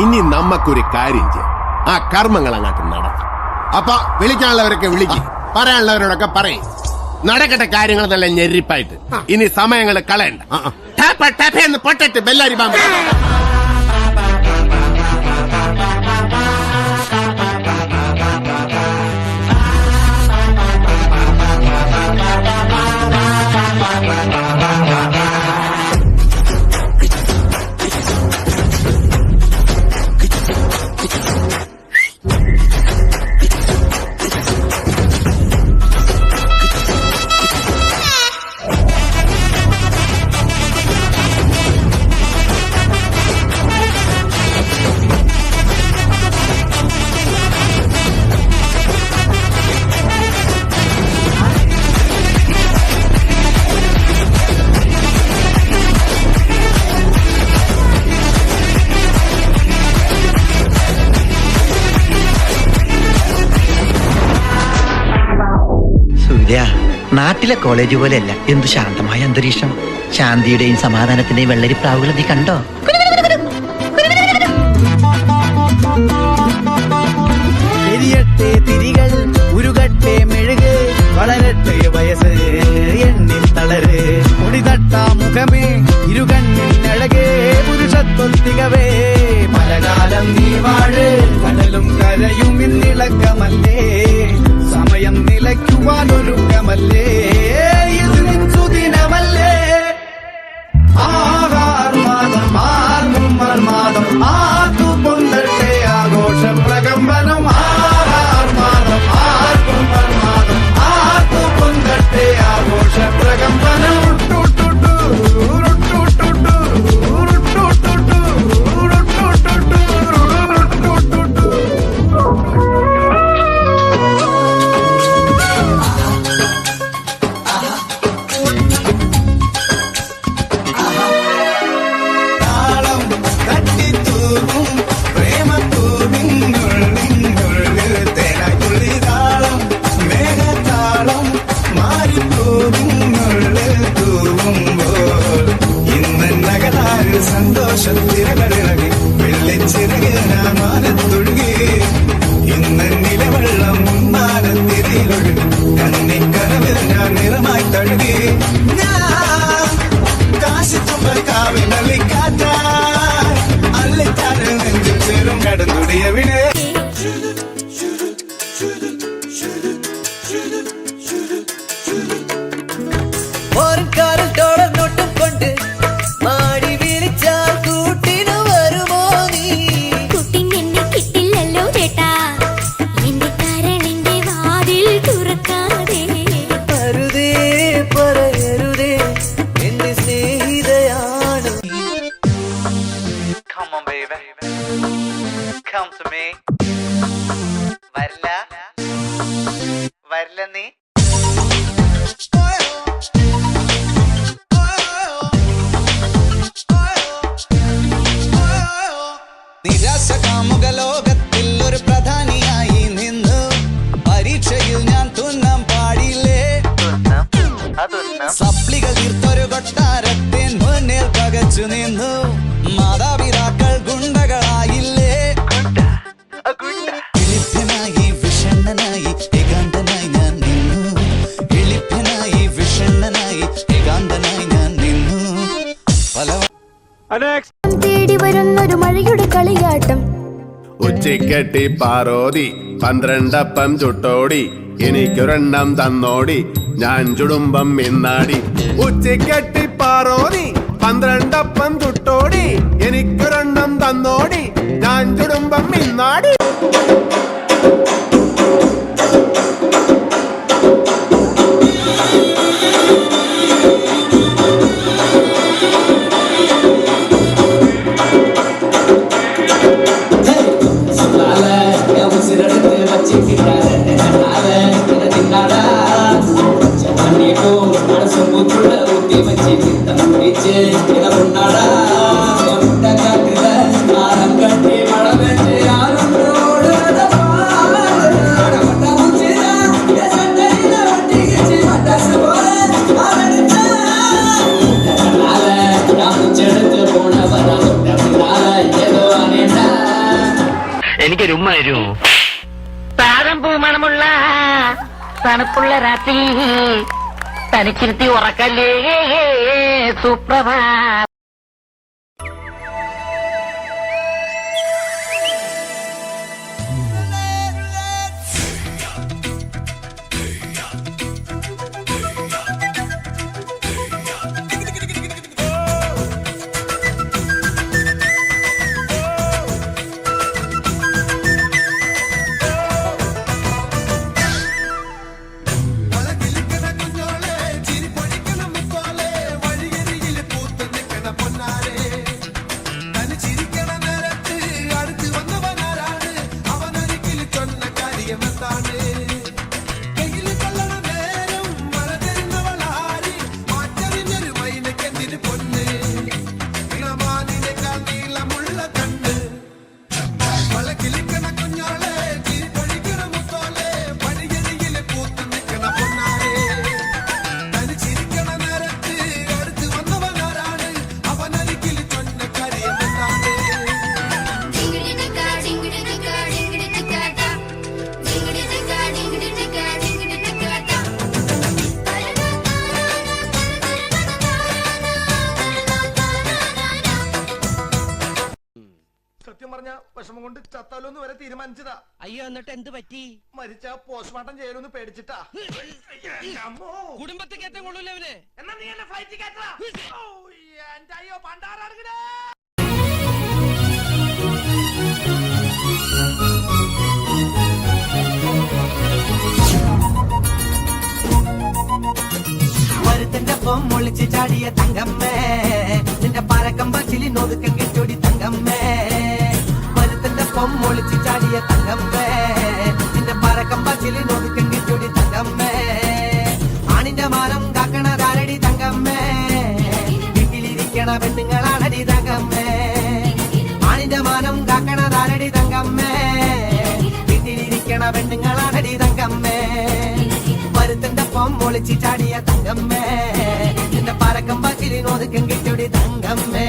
ഇനി നമ്മക്കൊരു കാര്യം ചെയ്യാം, ആ കർമ്മങ്ങൾ അങ്ങോട്ട് നടത്താം. അപ്പൊ വിളിക്കാനുള്ളവരൊക്കെ വിളിക്കും, പറയാനുള്ളവരോടൊക്കെ പറയും. നടക്കട്ടെ കാര്യങ്ങൾ നല്ല ഞെരിപ്പായിട്ട്. ഇനി സമയങ്ങൾ കളയണ്ട. എന്ന് പൊട്ടിട്ട് ബെല്ലാരി പാമ്പ്. നാട്ടിലെ കോളേജ് പോലെയല്ല, എന്തു ശാന്തമായ അന്തരീക്ഷം. ശാന്തിയുടെയും സമാധാനത്തിന്റെയും വെള്ളരിപ്രാവുകൾ നീ കണ്ടോ? എരിയട്ടെ തിരികൾ, ഉരുകട്ടെ മെഴുക്, വളരട്ടെ വയസ്സ് എണ്ണിൽ തളര്, മുടിതട്ടാ മുഖമേ ഇരുകണ്ണിൽ അഴകേ, പുരുഷത്വത്തികവേ പലകാലം നീ വാഴ്, കടലും കരയും ഇന്നിളക്കമല്ലേ, സമയം നിലയ്ക്കുവാനൊരുക്കമല്ലേ, ഇത് നിൻ സുദിനമല്ലേ. ആഹാർമാദം ആർമാദം ആർത്തു പൊന്തട്ടെ ആഘോഷ പ്രകമ്പനം, ആഹാർമാദം ആർമാദം ആർത്തു പൊന്തട്ടെ ആഘോഷ പ്രകമ്പനം. സന്തോഷത്തിരകളിറങ്ങി വെള്ളിച്ചിറകിനാമാനത്തൊഴുകി, ഇന്ന് നിലവെള്ളം മാനത്തിരിയിലൊഴുകി, കന്നിക്കനവിൽ ഞാൻ നിറമായി തഴുകി, കാശിത്തുമ്പക്കാവിനള്ളിക്കാറ്റ അള്ളിത്താറ് നെഞ്ചിൽ ചേരും കടന്നുടിയവിടെ. Come to me. വരില്ല നീ. നിരാശ കാമുക ലോകത്തിൽ ഒരു പ്രധാനിയായി നിന്നു, പരീക്ഷയിൽ ഞാൻ തുന്നാൻ പാടില്ലേ, സപ്ലികൾ തീർത്തൊരു കൊട്ടാരത്തിൻ മുന്നിൽ പകച്ചു നിന്നു, മാതാപിതാക്കൾ ഗുണ്ടകളായില്ലേ, എളിപ്പനായി വിഷണ്ണനായി ഏകാന്തനായി ഞാൻ നിന്നു, എളിപ്പനായി വിഷണ്ണനായി ഏകാന്തനായി ഞാൻ നിന്നു. തേടി വരുന്നൊരു മഴയുടെ കളിയാട്ടം, ഉച്ചക്കെട്ടി പാറോതി 12 ചുട്ടോടി, എനിക്കൊരെണ്ണം തന്നോടി, ഞാൻ ചുടുമ്പം മിന്നാടി. ഉച്ചക്കെട്ടി പാറോതി 12 ചുട്ടോടി, എനിക്കൊരെണ്ണം തന്നോടി, ഞാൻ ചുടുമ്പം മിന്നാടി. போன வர ஏதோ அனேண்டா വരൂ. താരം പൂമണമുള്ള തണുപ്പുള്ള രാത്രി തനിച്ചിരുത്തി ഉറക്കല്ലേ സുപ്രഭാ. സത്യം പറഞ്ഞ വിഷമം കൊണ്ട് ചത്താലോന്ന് വരെ തീരുമാനിച്ചതാ. അയ്യോ, എന്നിട്ട് എന്ത് പറ്റി? മരിച്ച പോസ്റ്റ്മോർട്ടം ചെയ്യലൊന്ന് പേടിച്ചിട്ടാ. കുടുംബത്തിൽ കയറ്റം കൊള്ളൂല്ലേ അവന്? എന്നാ നീ എന്നെ ഫ്ലൈറ്റ് കയറ്റാ. എന്റെ അയ്യോ പണ്ടാറാണ്. മരുത്തിന്റെ ഒപ്പം ഒളിച്ച് ചാടിയ തങ്കമ്മേ, നിന്റെ പരക്കം പച്ചിലി നൊതുക്കം കെട്ടൊടി തങ്കമ്മേ. മരുത്തിന്റെ ഒപ്പം ഒളിച്ച് ചാടിയ തങ്കമ്മേ, നിന്റെ പരക്കം പച്ചിലി നൊതുക്കം കെട്ടൊടി തങ്കമ്മേ. ആണിന്റെ മാനം കാക്കണതാരടി തങ്കമ്മേ, വീട്ടിലിരിക്കണ പെണ്ണുങ്ങളാണടി തങ്കമ്മേ. ആണിന്റെ മാനം കാക്കണതാരടി തങ്കമ്മേ, വീട്ടിലിരിക്കണ പെണ്ണുങ്ങളാണടി തങ്കമ്മേ. മരുത്തിന്റെ ഒപ്പം ഒളിച്ച് ചാടിയ തങ്കമ്മേ, നിന്റെ പരക്കം പച്ചിലി നൊതുക്കം കെട്ടൊടി തങ്കമ്മേ.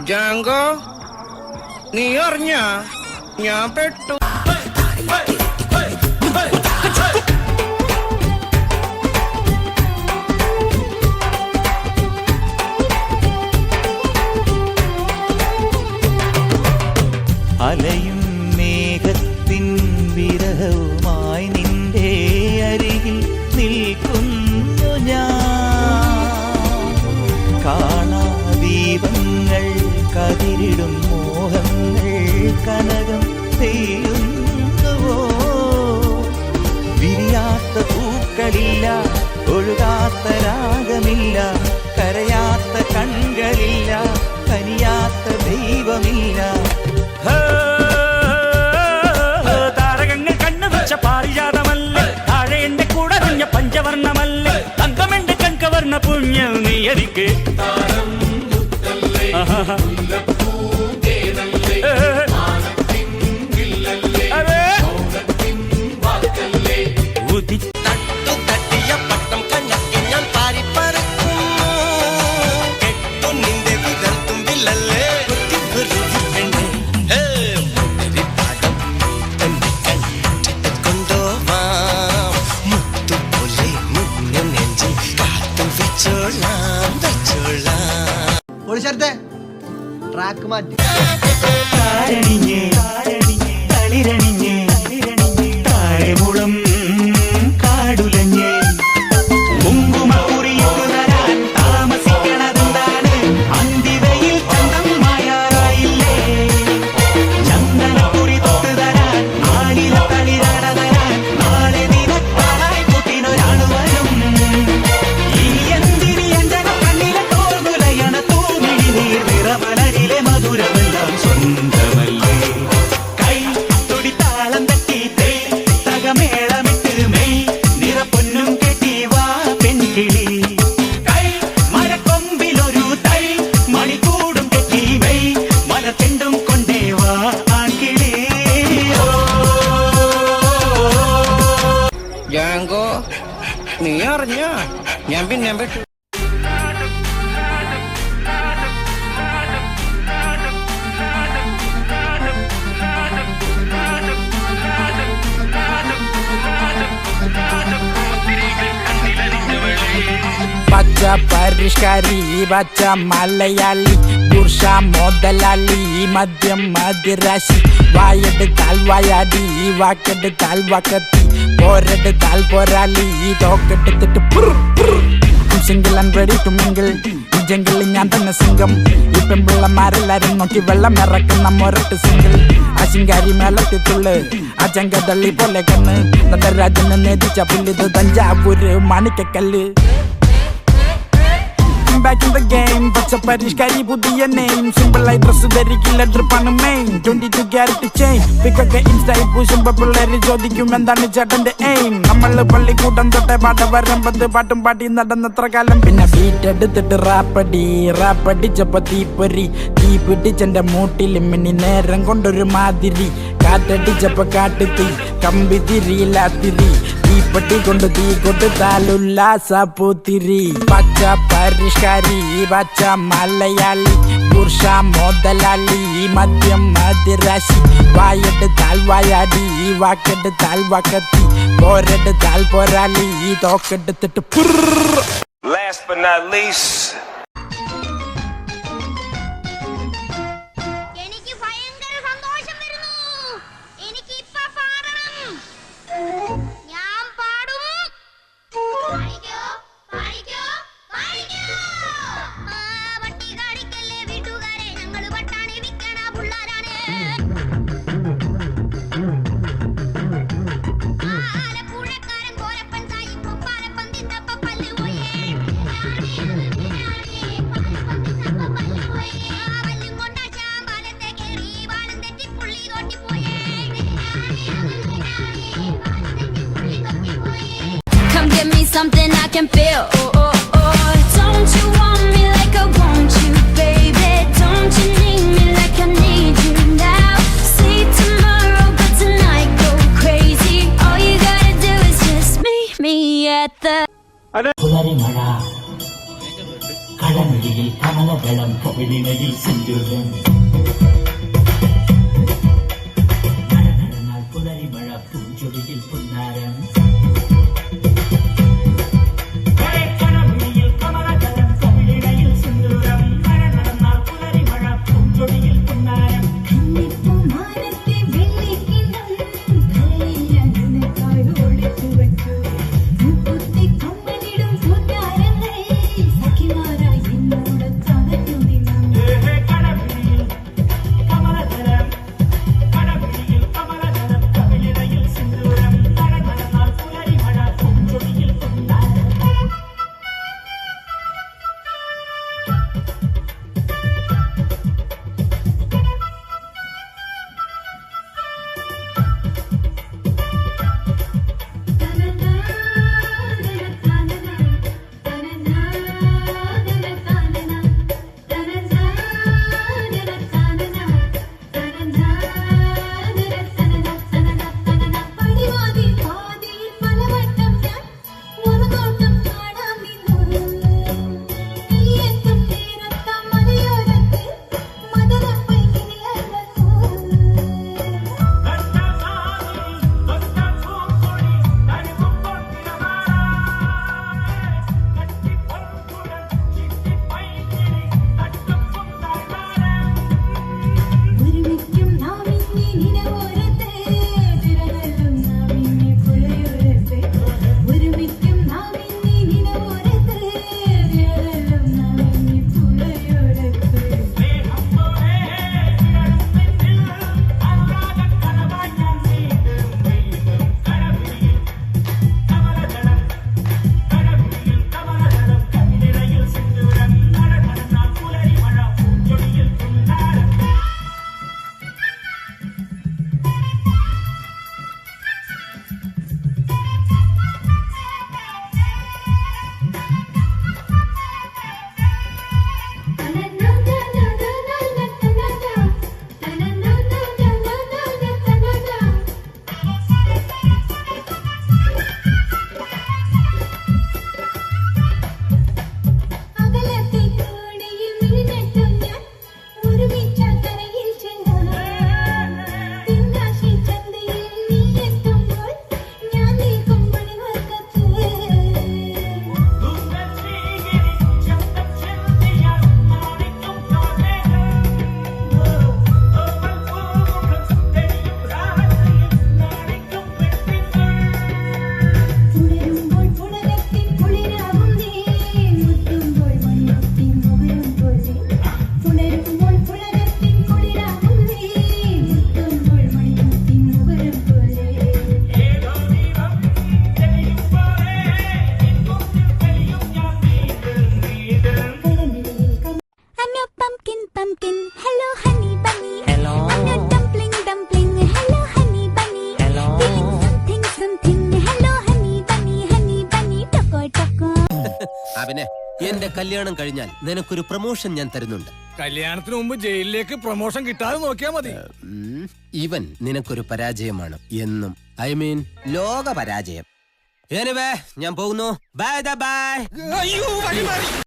ജാങ്കോ, നീ അറിഞ്ഞ ഞാൻ പെട്ടു. അലയും മേഘത്തിൻ വിരഹവുമായി നിന്റെ അരികിൽ നിൽക്കുന്നു ഞാൻ. കാണാ ദീപങ്ങൾ കതിരിടും മോഹങ്ങൾ കനകം പെയ്യുന്നുവോ. വിരിയാത്ത പൂക്കളില്ല, ഒഴുകാത്ത രാഗമില്ല, കരയാത്ത കണ്ണുകളില്ല, കനിയാത്ത ദൈവമില്ല. താരകങ്ങൾ കണ്ണു വെച്ച പാരിജാതമല്ലേ, താഴെ എന്റെ കൂടെ കുഞ്ഞ പഞ്ചവർണ്ണമല്ലേ, തങ്കമെന്റെ കൺകവർണ്ണ പുണ്യം നീ എനിക്ക്. ട്രാക്ക് മാറ്റി താഴെമുളം കാടുലഞ്ഞ് കുങ്കുമക്കുറിയിട്ട് തരാൻ താമസിക്കണതെന്താണ്? അന്തിവയിൽ ചന്തമായാറായില്ലേ? ചന്ദനക്കുറി തൊട്ട് തരാൻ, നാളില തളിരാട തരാൻ, നാളെ നിനക്കായി കുട്ടിനൊരാണ് വരും. ഈ എന്തിരി എന്റെ കണ്ണിലെ തോർമുലയണ തൂമിഴി നീർ നിറമലരിലെ മധുരമെല്ലാം സ്വന്തമല്ലേ. കൈ തൊടിത്താ ഞാൻ പെട്ടു. പച്ച പരിഷ്കാരി പച്ച മലയാളി പുരുഷ മുതലാളി മദ്യം മദിരാശി വായെടുത്താൽ വായാടി വാക്കെടുത്താൽ വാക്കത്തി പോരെടുത്താൽ പോരാളി തോക്കെടുത്തിട്ട് single and ready to mingle ഈ ജംഗിളിൽ ഞാൻ തന്നെ സിംഗം ഈ പെൺപിള്ളമാരെല്ലാരും നോക്കി വെള്ളം ഇറക്കുന്ന മൊരട്ട് സിംഗിൾ ആ ശിങ്കാരി മേളത്തിത്തുള്ളു ആ ചങ്കതള്ളി പോലെ കണ്ണ് Natarajan നേതിച്ച പുല്ലിത് Thanjavur Manikyakkallu. Back in the game, പച്ച പരിഷ്കാരി പുതിയ നെയിം സിമ്പിളായി ഡ്രസ് ധരിക്കില്ല ഡ്രിപ്പാണ് മെയിൻ 22 ക്യാരറ്റ് ചെയിൻ പിക്കൊക്കെ ഇൻസ്റ്റയിൽ പൂശുമ്പോ പിള്ളേര് ചോദിക്കും എന്താണ് ചേട്ടന്റെ എയിം. നമ്മള് പള്ളിക്കൂട്ടം തൊട്ടേ പാട്ട വരമ്പത്ത് പാട്ടും പാട്ടി നടന്നത്ര കാലം പിന്നെ ബീറ്റ് എടുത്തിട്ട് റാപ്പടിച്ചപ്പോ തീപ്പൊരി തീ പിടിച്ചെന്റെ മൂട്ടിൽ മിന്നി നേരം കൊണ്ടൊരു മാതിരി കാറ്റടിച്ചപ്പോ കാട്ടുതീ കമ്പി തിരിയില്ലാത്തിരി തീപ്പെട്ടി കൊണ്ട് തീ കൊടുത്താലുല്ലാസ പൂത്തിരി. പച്ച പരിഷ്കാരി പച്ച മലയാളി പുരുഷ മുതലാളി മദ്യം മദിരാശി വായെടുത്താൽ വായാടി വാക്കെടുത്താൽ വാക്കത്തി പോരെടുത്താൽ പോരാളി തോക്കെടുത്തിട്ട് Last but not least, എനിക്ക് ഭയങ്കര സന്തോഷം വരുന്നു. എനിക്ക് ഇപ്പൊ പാടണം. ഞാൻ പാടും. പാടിക്കോ പാടിക്കോ പാടിക്കോ. വട്ടി കാണിക്കല്ലേ വീട്ടുകാരെ, ഞങ്ങള് വട്ടാണി വിൽക്കണ പുള്ളാരാണ്. ആലപ്പുഴക്കാരൻ കോരപ്പൻ സായിപ്പ് പാലപ്പം തിന്നപ്പ പല്ല് പോയേ. വല്ലും കൊണ്ടാ ചാമ്പാലത്തെ കേറി വാളം തെറ്റി പുള്ളി തോട്ടിപ്പോയേ. Come give me something I can feel. Oh, oh, oh. Don't you want me like I want you, baby? Don't you need me like I need you now? See tomorrow, but tonight go crazy. All you gotta do is just meet me at the. പുലരിമഴ കടമിഴിയിൽ കമലദളം കവിളിണയിൽ സിന്ദൂരം നടന്നാൽ പുലരിമഴ പൂഞ്ചൊടിയിൽ പുന്നാരം എന്റെ കല്യാണം കഴിഞ്ഞാൽ നിനക്കൊരു promotion ഞാൻ തരുന്നുണ്ട്. കല്യാണത്തിന് മുമ്പ് ജയിലിലേക്ക് പ്രൊമോഷൻ കിട്ടാതെ നോക്കിയാ മതി. ഇവൻ നിനക്കൊരു പരാജയമാണ് എന്നും. ഐ മീൻ ലോക പരാജയം. എനിവേ ഞാൻ പോകുന്നു. Bye bye.